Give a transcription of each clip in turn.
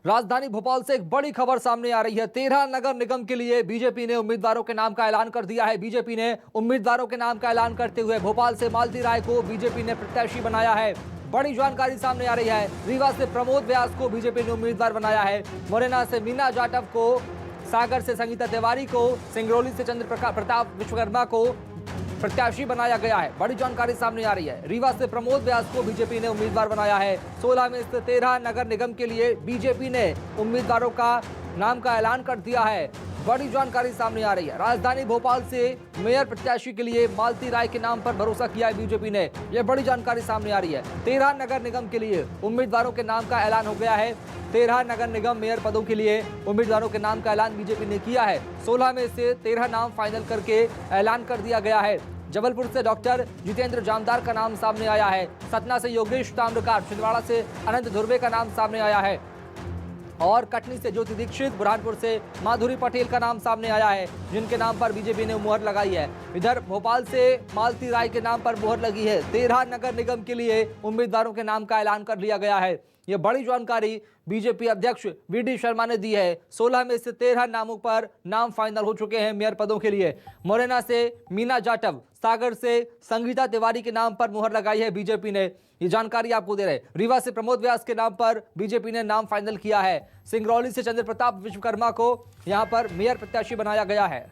राजधानी भोपाल से एक बड़ी खबर सामने आ रही है। 13 नगर निगम के लिए बीजेपी ने उम्मीदवारों के नाम का ऐलान कर दिया है। बीजेपी ने उम्मीदवारों के नाम का ऐलान करते हुए भोपाल से मालती राय को बीजेपी ने प्रत्याशी बनाया है। बड़ी जानकारी सामने आ रही है। रीवा से प्रमोद व्यास को बीजेपी ने उम्मीदवार बनाया है। मुरैना से मीना जाटव को, सागर से संगीता तिवारी को, सिंगरौली से चंद्र प्रताप विश्वकर्मा को प्रत्याशी बनाया गया है। बड़ी जानकारी सामने आ रही है। रीवा से प्रमोद व्यास को बीजेपी ने उम्मीदवार बनाया है। 16 में से 13 नगर निगम के लिए बीजेपी ने उम्मीदवारों का नाम का ऐलान कर दिया है। बड़ी जानकारी सामने आ रही है। राजधानी भोपाल से मेयर प्रत्याशी के लिए मालती राय के नाम पर भरोसा किया है बीजेपी ने। यह बड़ी जानकारी सामने आ रही है। 13 नगर निगम के लिए उम्मीदवारों के नाम का ऐलान हो गया है। 13 नगर निगम मेयर पदों के लिए उम्मीदवारों के नाम का ऐलान बीजेपी ने किया है। 16 में से 13 नाम फाइनल करके ऐलान कर दिया गया है। जबलपुर से डॉक्टर जितेंद्र जामदार का नाम सामने आया है। सतना से योगेश ताम्रकार, छिंदवाड़ा से अनंत धुर्वे का नाम सामने आया है और कटनी से ज्योति दीक्षित, बुरहानपुर से माधुरी पटेल का नाम सामने आया है, जिनके नाम पर बीजेपी ने मुहर लगाई है। इधर भोपाल से मालती राय के नाम पर मुहर लगी है। 13 नगर निगम के लिए उम्मीदवारों के नाम का ऐलान कर लिया गया है। यह बड़ी जानकारी बीजेपी अध्यक्ष वीडी शर्मा ने दी है। 16 में से 13 नामों पर नाम फाइनल हो चुके हैं मेयर पदों के लिए। मुरैना से मीना जाटव, सागर से संगीता तिवारी के नाम पर मुहर लगाई है बीजेपी ने। ये जानकारी आपको दे रहे हैं। रीवा से प्रमोद व्यास के नाम पर बीजेपी ने नाम फाइनल किया है। सिंगरौली से चंद्र प्रताप विश्वकर्मा को यहां पर मेयर प्रत्याशी बनाया गया है।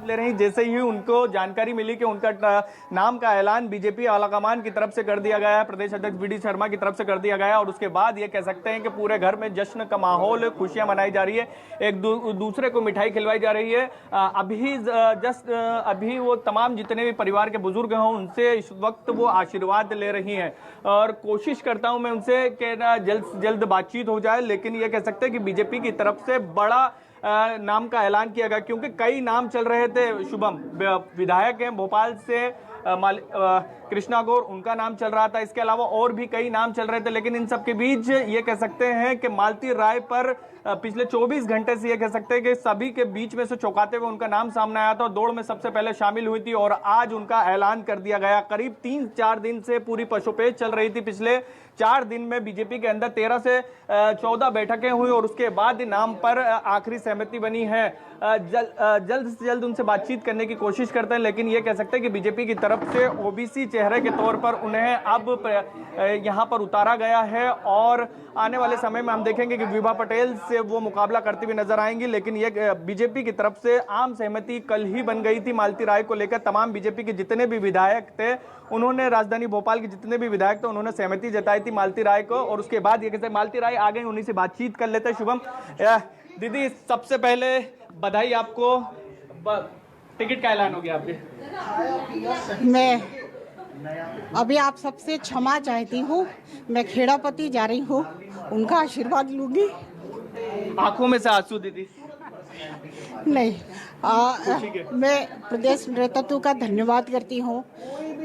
ले रही जैसे ही उनको जानकारी मिली कि उनका नाम का ऐलान बीजेपी आलाकमान की तरफ से कर दिया गया है, प्रदेश अध्यक्ष वीडी शर्मा की तरफ से कर दिया गया है और उसके बाद ये कह सकते हैं कि पूरे घर में जश्न का माहौल, खुशियां मनाई जा रही है, एक दूसरे को मिठाई खिलवाई जा रही है। अभी वो तमाम जितने भी परिवार के बुजुर्ग हों उनसे इस वक्त वो आशीर्वाद ले रही हैं और कोशिश करता हूं मैं उनसे कि जल्द से जल्द बातचीत हो जाए, लेकिन ये कह सकते हैं कि बीजेपी की तरफ से बड़ा नाम का ऐलान किया गया क्योंकि कई नाम चल रहे थे। शुभम विधायक हैं भोपाल से, कृष्णा गौर, उनका नाम चल रहा था। इसके अलावा और भी कई नाम चल रहे थे, लेकिन इन सब के बीच ये कह सकते हैं कि मालती राय पर पिछले 24 घंटे से ये कह सकते हैं कि सभी के बीच में से चौंकाते हुए उनका नाम सामने आया था और दौड़ में सबसे पहले शामिल हुई थी और आज उनका ऐलान कर दिया गया। करीब 3-4 दिन से पूरी पशुपेश चल रही थी। पिछले 4 दिन में बीजेपी के अंदर 13 से 14 बैठकें हुई और उसके बाद नाम पर आखिरी सहमति बनी है। जल्द से जल्द उनसे बातचीत करने की कोशिश करते हैं, लेकिन ये कह सकते हैं कि बीजेपी की तरफ से ओबीसी चेहरे के तौर पर उन्हें अब यहां पर उतारा गया है और आने वाले समय में हम देखेंगे कि विभा पटेल से वो मुकाबला करती हुई नजर आएंगी। लेकिन ये बीजेपी की तरफ से आम सहमति कल ही बन गई थी मालती राय को लेकर। तमाम बीजेपी के जितने भी विधायक थे उन्होंने, राजधानी भोपाल के जितने भी विधायक थे उन्होंने सहमति जताई थी मालती राय को और उसके बाद ये कहते मालती राय आ गई, उन्हीं से बातचीत कर लेते हैं। शुभम दीदी, सबसे पहले बधाई आपको, टिकट का ऐलान हो गया आपके। मैं अभी आप सबसे क्षमा चाहती हूँ, मैं खेड़ापति जा रही हूँ, उनका आशीर्वाद लूंगी। आंखों में से आंसू दीदी? नहीं, मैं प्रदेश नेतृत्व का धन्यवाद करती हूँ।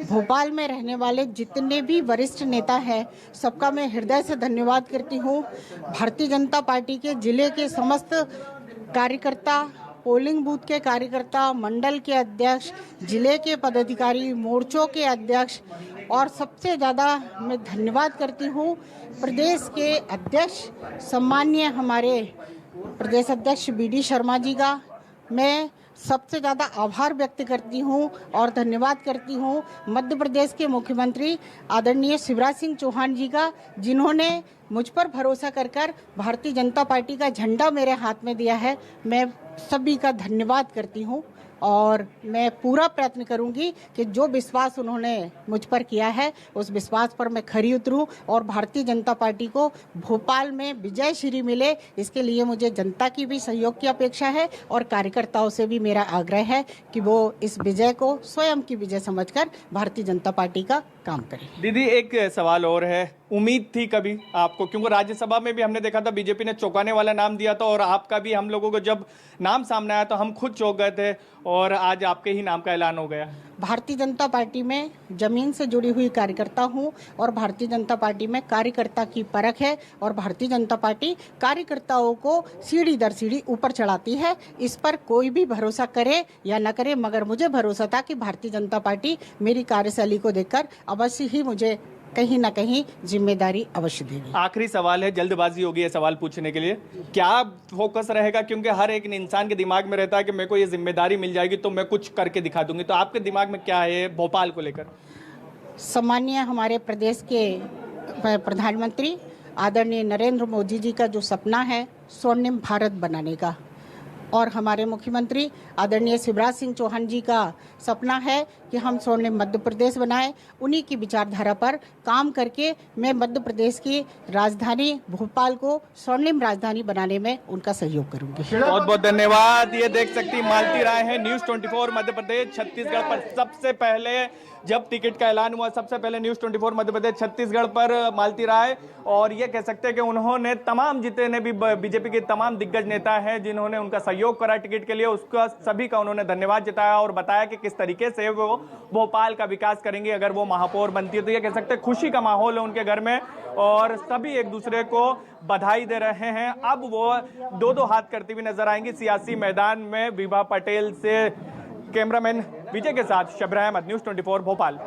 भोपाल में रहने वाले जितने भी वरिष्ठ नेता हैं सबका मैं हृदय से धन्यवाद करती हूँ। भारतीय जनता पार्टी के जिले के समस्त कार्यकर्ता, पोलिंग बूथ के कार्यकर्ता, मंडल के अध्यक्ष, जिले के पदाधिकारी, मोर्चों के अध्यक्ष और सबसे ज़्यादा मैं धन्यवाद करती हूँ प्रदेश के अध्यक्ष सम्माननीय हमारे प्रदेश अध्यक्ष वीडी शर्मा जी का। मैं सबसे ज़्यादा आभार व्यक्त करती हूँ और धन्यवाद करती हूँ मध्य प्रदेश के मुख्यमंत्री आदरणीय शिवराज सिंह चौहान जी का, जिन्होंने मुझ पर भरोसा कर भारतीय जनता पार्टी का झंडा मेरे हाथ में दिया है। मैं सभी का धन्यवाद करती हूँ और मैं पूरा प्रयत्न करूंगी कि जो विश्वास उन्होंने मुझ पर किया है उस विश्वास पर मैं खरी उतरूं और भारतीय जनता पार्टी को भोपाल में विजय श्री मिले, इसके लिए मुझे जनता की भी सहयोग की अपेक्षा है और कार्यकर्ताओं से भी मेरा आग्रह है कि वो इस विजय को स्वयं की विजय समझकर भारतीय जनता पार्टी का काम करें। दीदी, एक सवाल और है, उम्मीद थी कभी आपको, क्योंकि राज्यसभा में भी हमने देखा था बीजेपी ने चौंकाने वाला नाम दिया था और आपका भी हम लोगों को जब नाम सामने आया तो हम खुद चौंक गए थे और आज आपके ही नाम का ऐलान हो गया। भारतीय जनता पार्टी में जमीन से जुड़ी हुई कार्यकर्ता हूं और भारतीय जनता पार्टी में कार्यकर्ता की परख है और भारतीय जनता पार्टी कार्यकर्ताओं को सीढ़ी दर सीढ़ी ऊपर चढ़ाती है। इस पर कोई भी भरोसा करे या न करे, मगर मुझे भरोसा था कि भारतीय जनता पार्टी मेरी कार्यशैली को देखकर अवश्य ही मुझे कहीं ना कहीं जिम्मेदारी अवश्य देगी। आखिरी सवाल है, जल्दबाजी होगी ये सवाल पूछने के लिए, क्या फोकस रहेगा? क्योंकि हर एक इंसान के दिमाग में रहता है कि मेरे को ये जिम्मेदारी मिल जाएगी तो मैं कुछ करके दिखा दूंगी, तो आपके दिमाग में क्या है भोपाल को लेकर? सम्मानीय हमारे प्रदेश के प्रधानमंत्री आदरणीय नरेंद्र मोदी जी का जो सपना है स्वर्णिम भारत बनाने का, और हमारे मुख्यमंत्री आदरणीय शिवराज सिंह चौहान जी का सपना है कि हम स्वर्णिम मध्य प्रदेश बनाएं, उन्हीं की विचारधारा पर काम करके मैं मध्य प्रदेश की राजधानी भोपाल को स्वर्णिम राजधानी बनाने में उनका सहयोग करूंगी। बहुत बहुत धन्यवाद। ये देख सकती मालती राय है, न्यूज़ 24 मध्य प्रदेश छत्तीसगढ़ पर सबसे पहले जब टिकट का ऐलान हुआ, सबसे पहले न्यूज़ 24 मध्य प्रदेश छत्तीसगढ़ पर मालती राय, और ये कह सकते हैं कि उन्होंने तमाम जितने भी बीजेपी के तमाम दिग्गज नेता हैं जिन्होंने उनका सहयोग करा टिकट के लिए, उसका सभी का उन्होंने धन्यवाद जताया और बताया कि किस तरीके से वो भोपाल का विकास करेंगे अगर वो महापौर बनती है। तो ये कह सकते हैं खुशी का माहौल है उनके घर में और सभी एक दूसरे को बधाई दे रहे हैं। अब वो दो हाथ करती हुई नजर आएंगी सियासी मैदान में। विभा पटेल से कैमरामैन विजय के साथ शबरा अहमद, न्यूज़ 24 भोपाल।